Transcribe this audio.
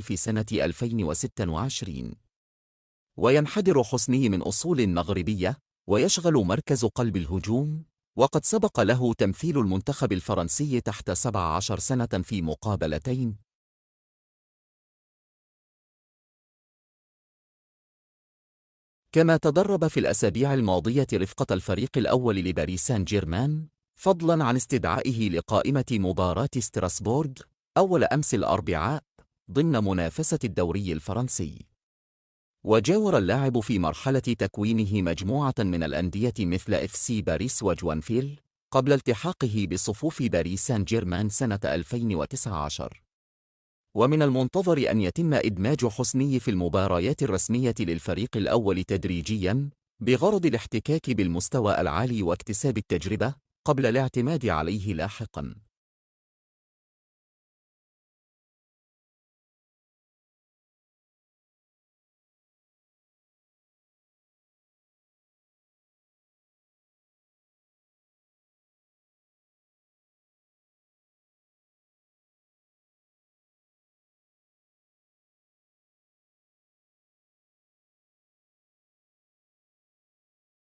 في سنة 2026. وينحدر حسني من أصول مغربية، ويشغل مركز قلب الهجوم، وقد سبق له تمثيل المنتخب الفرنسي تحت 17 سنة في مقابلتين. كما تدرب في الأسابيع الماضية رفقة الفريق الأول لباريس سان جيرمان، فضلاً عن استدعائه لقائمة مباراة ستراسبورغ أول أمس الأربعاء ضمن منافسة الدوري الفرنسي. وجاور اللاعب في مرحلة تكوينه مجموعة من الأندية مثل FC باريس وجوانفيل قبل التحاقه بصفوف باريس سان جيرمان سنة 2019. ومن المنتظر أن يتم إدماج حسني في المباريات الرسمية للفريق الأول تدريجياً بغرض الاحتكاك بالمستوى العالي واكتساب التجربة قبل الاعتماد عليه لاحقاً.